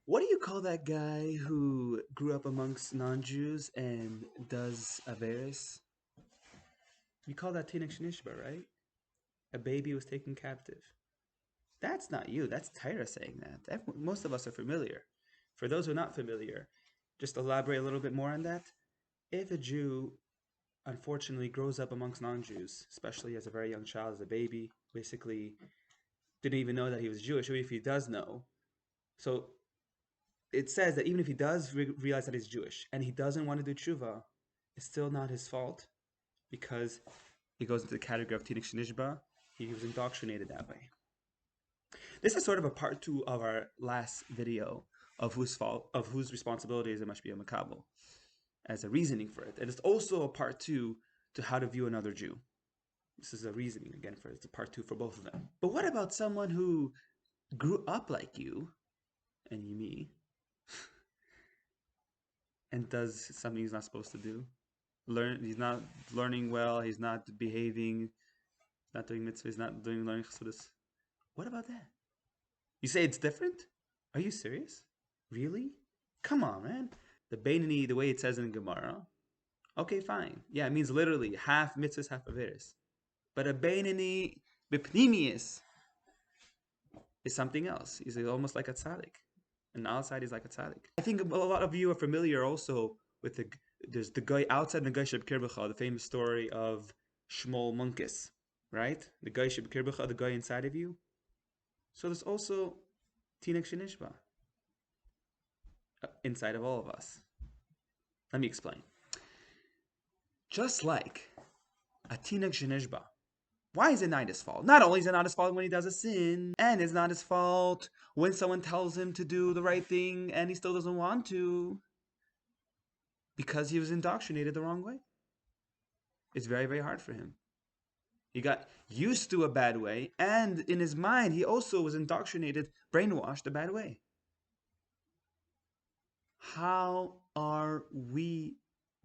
What do you call that guy who grew up amongst non-Jews and does Averis? You call that Teenak Shnishba, right? A baby was taken captive. That's not you. That's Tyra saying that. Most of us are familiar. For those who are not familiar, just elaborate a little bit more on that. If a Jew unfortunately grows up amongst non-Jews, especially as a very young child, as a baby, basically didn't even know that he was Jewish, or if he does know. So it says that even if he does realize that he's Jewish and he doesn't want to do tshuva, it's still not his fault because he goes into the category of Teenok Shnishba. He was indoctrinated that way. This is sort of a part 2 of our last video of whose responsibility is it must be a makabel, as a reasoning for it. And it's also a part 2 to how to view another Jew. This is a reasoning again for it. It's a part 2 for both of them. But what about someone who grew up like you and me and does something he's not supposed to do? He's not learning well, he's not behaving, not doing mitzvahs, he's not doing learning chassidus. What about that? You say it's different? Are you serious? Really? Come on, man. The Benoni, the way it says in Gemara, okay, fine. Yeah, it means literally half mitzvahs, half averis. But a Benoni b'pnimius is something else. He's almost like a tzaddik. And outside he's like a tzaddik. I think a lot of you are familiar also with there's the guy outside the guy shebekirbecho, the famous story of Shmuel Munkis, right? The guy shebekirbecho, the guy inside of you. So there's also Teenok Shnishba inside of all of us. Let me explain. Just like a Teenok Shnishba, why is it not his fault? Not only is it not his fault when he does a sin, and it's not his fault when someone tells him to do the right thing and he still doesn't want to, because he was indoctrinated the wrong way. It's very, very hard for him. He got used to a bad way, and in his mind, he also was indoctrinated, brainwashed a bad way. How are we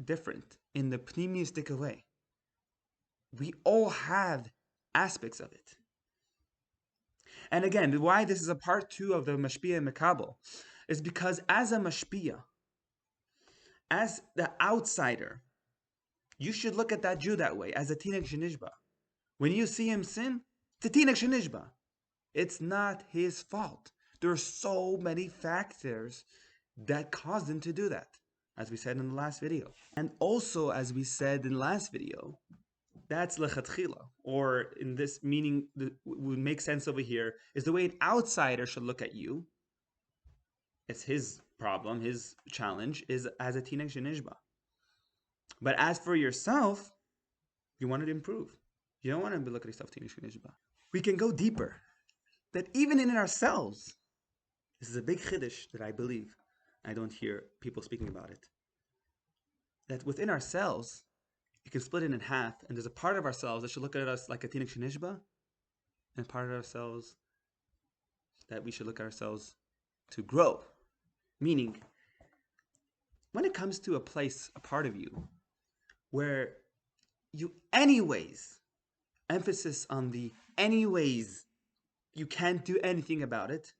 different in the pneumistic way? We all have aspects of it. And again, why this is a part 2 of the mashpia and makabel is because as a mashpia, as the outsider, you should look at that Jew that way, as a Teenok Shnishba. When you see him sin, it's a Teenok Shnishba. It's not his fault. There are so many factors that caused him to do that, as we said in the last video. And also, as we said in the last video, that's lechatchila, or in this meaning, would make sense over here, is the way an outsider should look at you. It's his problem, his challenge, is as a Teenok Shnishba. But as for yourself, you want to improve. You don't want to look at yourself Teenok Shnishba. We can go deeper. That even in ourselves, this is a big chiddush that I believe, I don't hear people speaking about it, that within ourselves, you can split it in half, and there's a part of ourselves that should look at us like a Teenok Shnishba, and a part of ourselves that we should look at ourselves to grow. Meaning, when it comes to a place, a part of you, where you anyways, emphasis on the anyways, you can't do anything about it,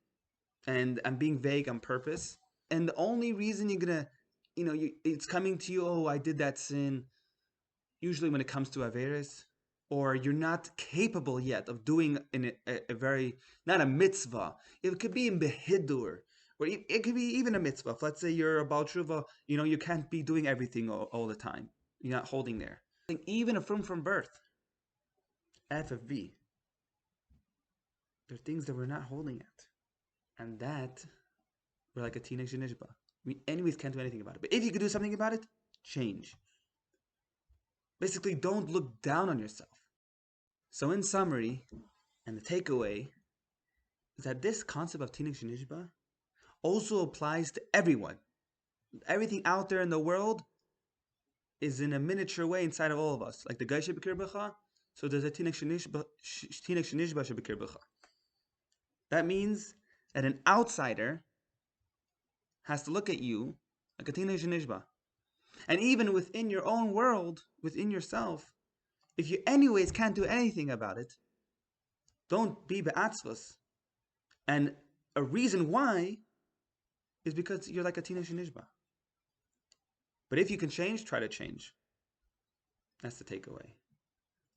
and I'm being vague on purpose, and the only reason you're gonna, it's coming to you, oh, I did that sin, usually when it comes to Averis, or you're not capable yet of doing a very, not a mitzvah, it could be in Behidur, or it could be even a mitzvah. If let's say you're a Baal Tshuva, you can't be doing everything all the time. You're not holding there. Even a from birth, F of B, there are things that we're not holding at. And that, we're like a Teenok Shnishba. We anyways can't do anything about it. But if you could do something about it, change. Basically, don't look down on yourself. So in summary, and the takeaway, is that this concept of Teenok Shnishba also applies to everyone. Everything out there in the world is in a miniature way inside of all of us. Like the guy shebekirbecho, so there's a Teenok Shnishba shebekirbecho. That means that an outsider has to look at you like a Teenok Shnishba. And even within your own world, within yourself, if you anyways can't do anything about it, don't be be'atzvus. And a reason why is because you're like a teenage Shenishba. But if you can change, try to change. That's the takeaway.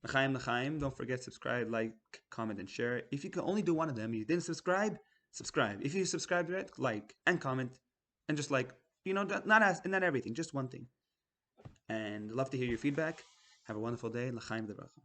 L'chaim, l'chaim. Don't forget, subscribe, like, comment, and share. If you can only do one of them, you didn't subscribe, subscribe. If you subscribe, like and comment, and just like, not everything, just one thing. And love to hear your feedback. Have a wonderful day. L'chaim, d'bracha.